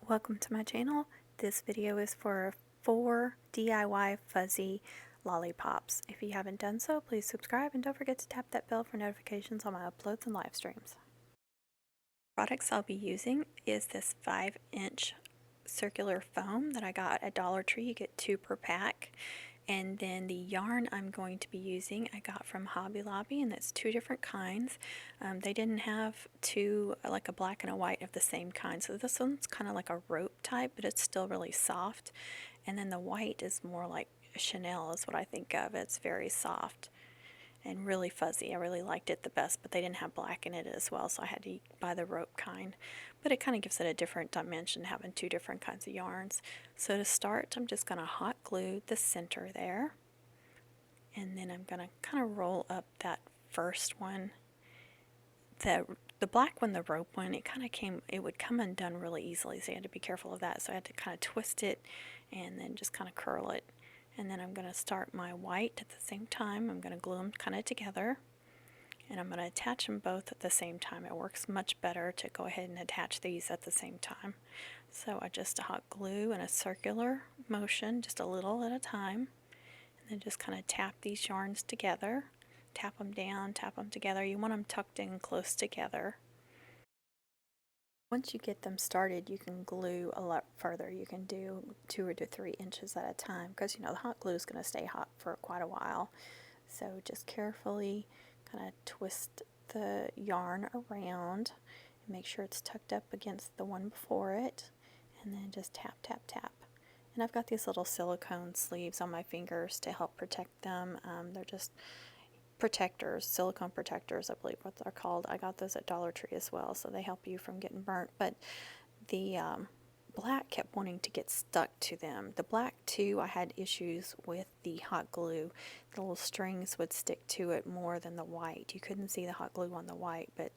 Welcome to my channel. This video is for 4 DIY fuzzy lollipops. If you haven't done so, please subscribe and don't forget to tap that bell for notifications on my uploads and live streams. Products I'll be using is this 5-inch circular foam that I got at Dollar Tree. You get 2 per pack. And then the yarn I'm going to be using I got from Hobby Lobby, and that's 2 different kinds. They didn't have 2, like a black and a white of the same kind, so this one's kind of like a rope type, but it's still really soft. And then the white is more like Chenille is what I think of. It's very soft and really fuzzy. I really liked it the best, but they didn't have black in it as well, so I had to buy the rope kind. But it kind of gives it a different dimension having 2 different kinds of yarns. So to start, I'm just going to hot glue the center there, and then I'm going to kind of roll up that first one. The black one, the rope one, it would come undone really easily, so you had to be careful of that. So I had to kind of twist it and then just kind of curl it. And then I'm going to start my white at the same time. I'm going to glue them kind of together, and I'm going to attach them both at the same time. It works much better to go ahead and attach these at the same time. So I just hot glue in a circular motion, just a little at a time, and then just kind of tap these yarns together. Tap them down, tap them together. You want them tucked in close together. Once you get them started, you can glue a lot further. You can do 2 to 3 inches at a time, because the hot glue is going to stay hot for quite a while. So just carefully kind of twist the yarn around and make sure it's tucked up against the one before it, and then just tap, tap, tap. And I've got these little silicone sleeves on my fingers to help protect them. They're just protectors, silicone protectors, I believe what they're called. I got those at Dollar Tree as well, so they help you from getting burnt. But the black kept wanting to get stuck to them. The black too, I had issues with the hot glue. The little strings would stick to it more than the white. You couldn't see the hot glue on the white, but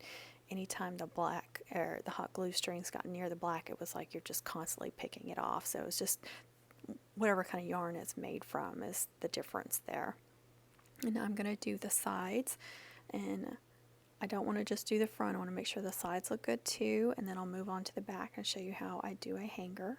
anytime the black or the hot glue strings got near the black, it was like you're just constantly picking it off. So it's just whatever kind of yarn it's made from is the difference there. And now I'm going to do the sides, and I don't want to just do the front. I want to make sure the sides look good too, and then I'll move on to the back and show you how I do a hanger.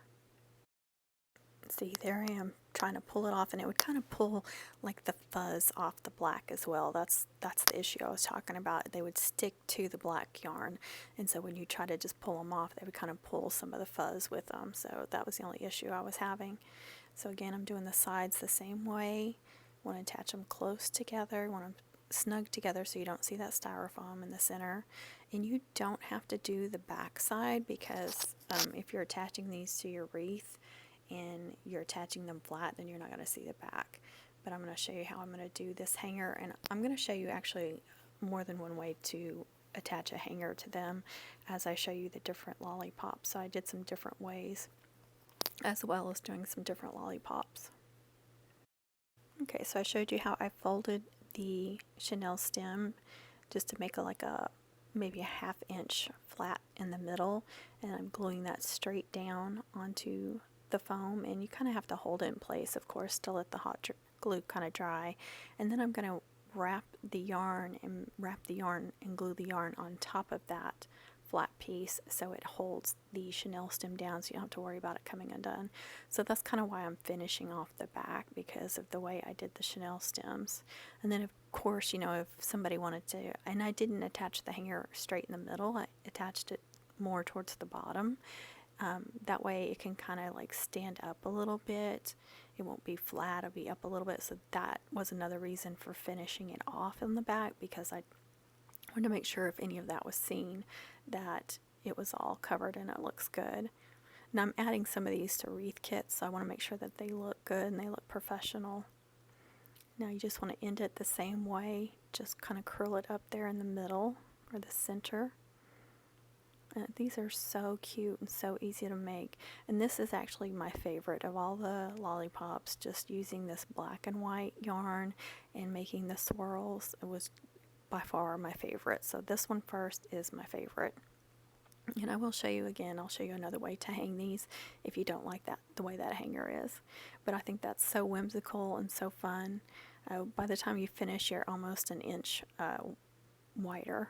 See, there I am trying to pull it off, and it would kind of pull like the fuzz off the black as well. That's the issue I was talking about. They would stick to the black yarn, and so when you try to just pull them off, they would kind of pull some of the fuzz with them. So that was the only issue I was having. So again, I'm doing the sides the same way. Want to attach them close together, want them snug together so you don't see that styrofoam in the center. And you don't have to do the back side, because if you're attaching these to your wreath and you're attaching them flat, then you're not going to see the back. But I'm going to show you how I'm going to do this hanger, and I'm going to show you actually more than one way to attach a hanger to them as I show you the different lollipops. So I did some different ways, as well as doing some different lollipops. Okay, so I showed you how I folded the Chenille stem just to make maybe a 1/2 inch flat in the middle, and I'm gluing that straight down onto the foam, and you kind of have to hold it in place, of course, to let the hot glue kind of dry. And then I'm going to wrap the yarn and glue the yarn on top of that flat piece so it holds the Chenille stem down, so you don't have to worry about it coming undone. So that's kind of why I'm finishing off the back, because of the way I did the Chenille stems. And then of course, if somebody wanted to, and I didn't attach the hanger straight in the middle, I attached it more towards the bottom. That way it can kind of like stand up a little bit. It won't be flat, it'll be up a little bit. So that was another reason for finishing it off in the back, because I wanted to make sure if any of that was seen that it was all covered and it looks good. Now I'm adding some of these to wreath kits, so I want to make sure that they look good and they look professional. Now you just want to end it the same way, just kind of curl it up there in the middle or the center. And these are so cute and so easy to make, and this is actually my favorite of all the lollipops. Just using this black and white yarn and making the swirls, it was by far my favorite. So this one first is my favorite, and I will show you again. I'll show you another way to hang these if you don't like the way that hanger is. But I think that's so whimsical and so fun. By the time you finish, you're almost an inch wider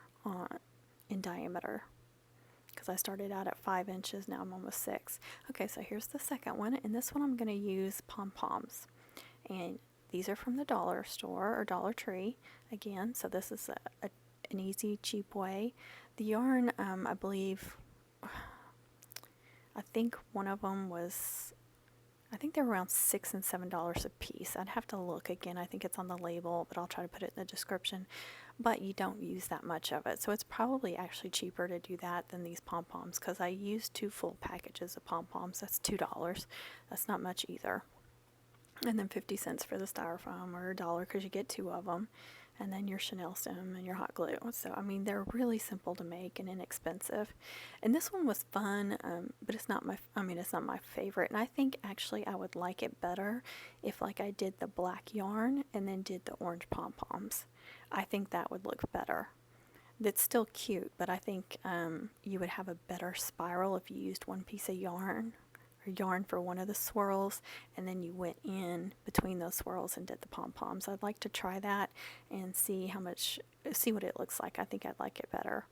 in diameter. because I started out at 5 inches, now I'm almost 6. Okay, so here's the second one, and this one I'm going to use pom-poms. And these are from the dollar store or Dollar Tree again, so this is an easy, cheap way. The yarn, I believe, I think one of them was, I think they're around $6 and $7 a piece. I'd have to look again. I think it's on the label, but I'll try to put it in the description. But you don't use that much of it, so it's probably actually cheaper to do that than these pom-poms, because I used 2 full packages of pom-poms. That's $2. That's not much either. And then 50 cents for the styrofoam, or $1 because you get 2 of them, and then your Chenille stem and your hot glue. So I mean, they're really simple to make and inexpensive. And this one was fun, but it's not my, it's not my favorite. And I think actually I would like it better if like I did the black yarn and then did the orange pom-poms. I think that would look better. It's still cute, but I think you would have a better spiral if you used one piece of yarn or yarn for one of the swirls, and then you went in between those swirls and did the pom-poms. I'd like to try that and see what it looks like. I think I'd like it better.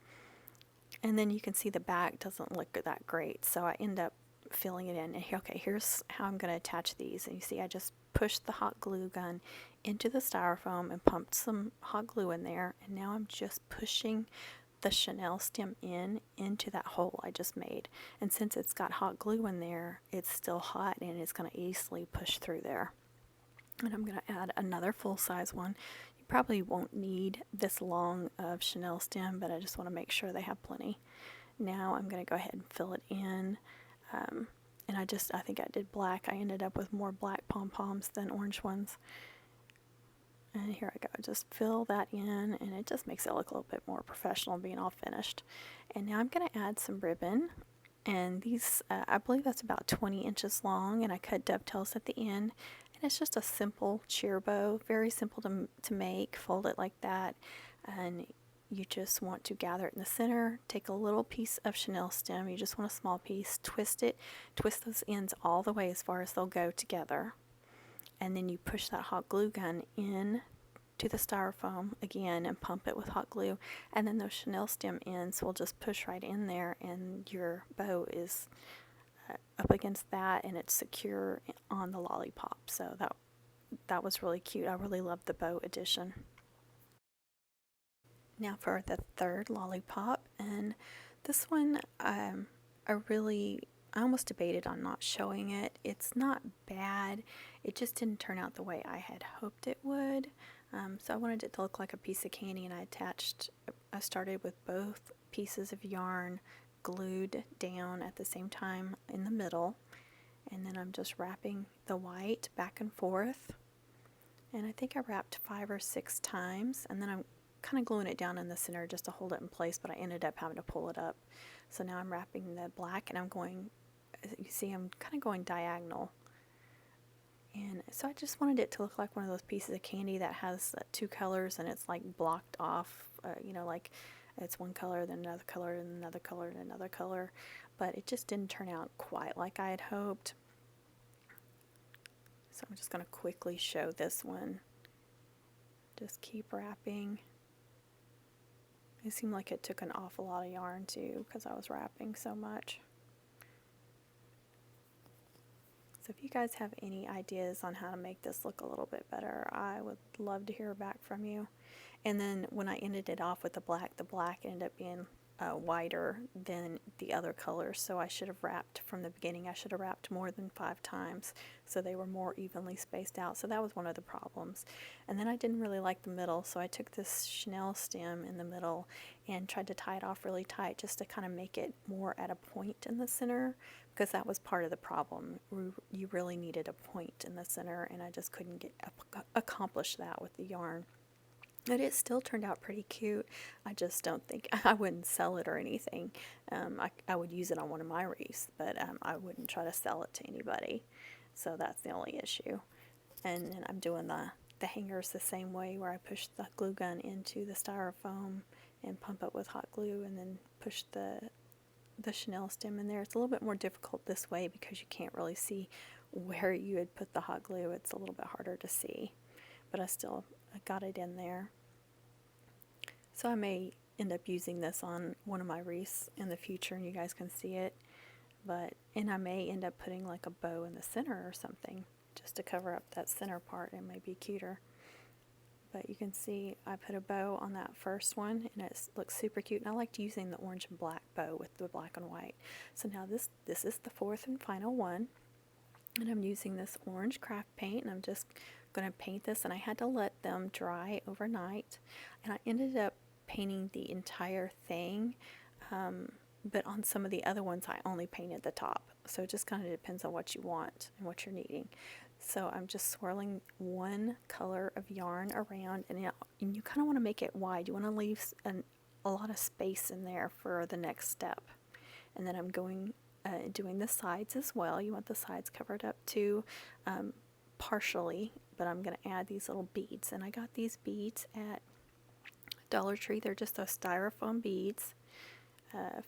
And then you can see the back doesn't look that great, so I end up filling it in. And okay, here's how I'm going to attach these. And you see I just pushed the hot glue gun into the styrofoam and pumped some hot glue in there, and now I'm just pushing the Chenille stem into that hole I just made. And since it's got hot glue in there, it's still hot and it's going to easily push through there. And I'm going to add another full-size one. You probably won't need this long of Chenille stem, but I just want to make sure they have plenty. Now I'm going to go ahead and fill it in. And I think I did black. I ended up with more black pom-poms than orange ones. And here I go, just fill that in, and it just makes it look a little bit more professional being all finished. And now I'm going to add some ribbon, and these, I believe that's about 20 inches long, and I cut dovetails at the end. And it's just a simple cheer bow, very simple to make. Fold it like that, and you just want to gather it in the center. Take a little piece of Chenille stem, you just want a small piece, twist it, twist those ends all the way as far as they'll go together. And then you push that hot glue gun in to the styrofoam again and pump it with hot glue. And then those Chenille stem ends will just push right in there, and your bow is up against that, and it's secure on the lollipop. So that was really cute. I really loved the bow addition. Now for the third lollipop, and this one I almost debated on not showing it. It's not bad. It just didn't turn out the way I had hoped it would. So I wanted it to look like a piece of candy, and I started with both pieces of yarn glued down at the same time in the middle. And then I'm just wrapping the white back and forth. And I think I wrapped 5 or 6 times, and then I'm kind of gluing it down in the center just to hold it in place, but I ended up having to pull it up. So now I'm wrapping the black, and I'm going, you see I'm kind of going diagonal. And so I just wanted it to look like one of those pieces of candy that has 2 colors, and it's like blocked off, like it's one color, then another color, and another color, and another color. But it just didn't turn out quite like I had hoped. So I'm just going to quickly show this one. Just keep wrapping. It seemed like it took an awful lot of yarn too, because I was wrapping so much. So if you guys have any ideas on how to make this look a little bit better, I would love to hear back from you. And then when I ended it off with the black ended up being wider than the other colors, so I should have wrapped from the beginning. I should have wrapped more than 5 times so they were more evenly spaced out. So that was one of the problems. And then I didn't really like the middle, so I took this Chenille stem in the middle and tried to tie it off really tight just to kind of make it more at a point in the center, because that was part of the problem. You really needed a point in the center, and I just couldn't accomplish that with the yarn. But it still turned out pretty cute. I just don't think, I wouldn't sell it or anything. I would use it on one of my wreaths, but I wouldn't try to sell it to anybody. So that's the only issue. And then I'm doing the hangers the same way, where I push the glue gun into the styrofoam and pump it with hot glue, and then push the Chenille stem in there. It's a little bit more difficult this way because you can't really see where you had put the hot glue. It's a little bit harder to see, but I got it in there. So I may end up using this on one of my wreaths in the future, and you guys can see it. And I may end up putting like a bow in the center or something, just to cover up that center part. It may be cuter. But you can see I put a bow on that first one, and it looks super cute. And I liked using the orange and black bow with the black and white. So now this is the fourth and final one. And I'm using this orange craft paint, and I'm just going to paint this. And I had to let them dry overnight. And I ended up painting the entire thing. But on some of the other ones, I only painted the top. So it just kind of depends on what you want and what you're needing. So I'm just swirling one color of yarn around, and you kind of want to make it wide. You want to leave a lot of space in there for the next step. And then I'm doing the sides as well. You want the sides covered up too, partially, but I'm going to add these little beads. And I got these beads at Dollar Tree. They're just those styrofoam beads.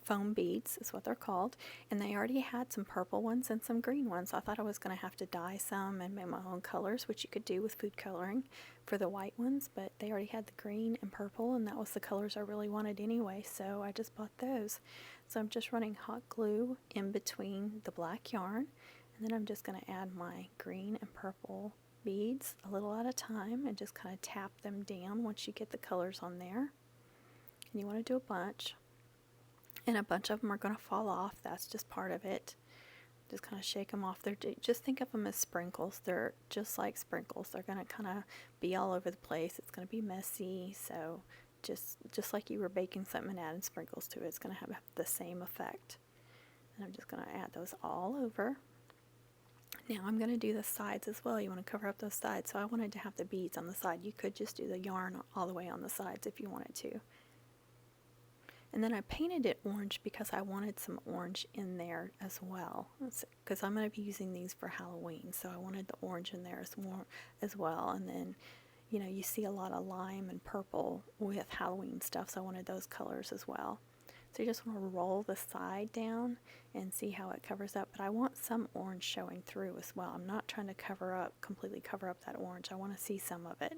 Foam beads is what they're called, and they already had some purple ones and some green ones. So I thought I was going to have to dye some and make my own colors, which you could do with food coloring for the white ones, but they already had the green and purple, and that was the colors I really wanted anyway, so I just bought those. So I'm just running hot glue in between the black yarn, and then I'm just going to add my green and purple beads a little at a time and just kind of tap them down once you get the colors on there. And you want to do a bunch. And a bunch of them are going to fall off. That's just part of it. Just kind of shake them off. Just think of them as sprinkles. They're just like sprinkles. They're going to kind of be all over the place. It's going to be messy. So just like you were baking something and adding sprinkles to it, it's going to have the same effect. And I'm just going to add those all over. Now I'm going to do the sides as well. You want to cover up those sides. So I wanted to have the beads on the side. You could just do the yarn all the way on the sides if you wanted to. And then I painted it orange because I wanted some orange in there as well. Because I'm going to be using these for Halloween. So I wanted the orange in there as well. And then, you know, you see a lot of lime and purple with Halloween stuff. So I wanted those colors as well. So you just want to roll the side down and see how it covers up. But I want some orange showing through as well. I'm not trying to completely cover up that orange. I want to see some of it.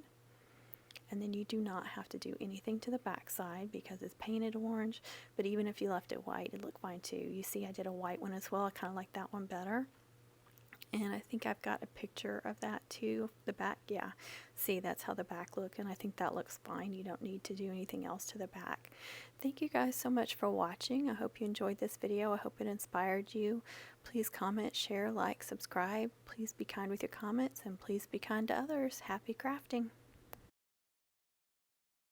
And then you do not have to do anything to the back side because it's painted orange, but even if you left it white, it'd look fine too. You see I did a white one as well. I kind of like that one better. And I think I've got a picture of that too. The back, yeah. See, that's how the back look, and I think that looks fine. You don't need to do anything else to the back. Thank you guys so much for watching. I hope you enjoyed this video. I hope it inspired you. Please comment, share, like, subscribe. Please be kind with your comments, and please be kind to others. Happy crafting.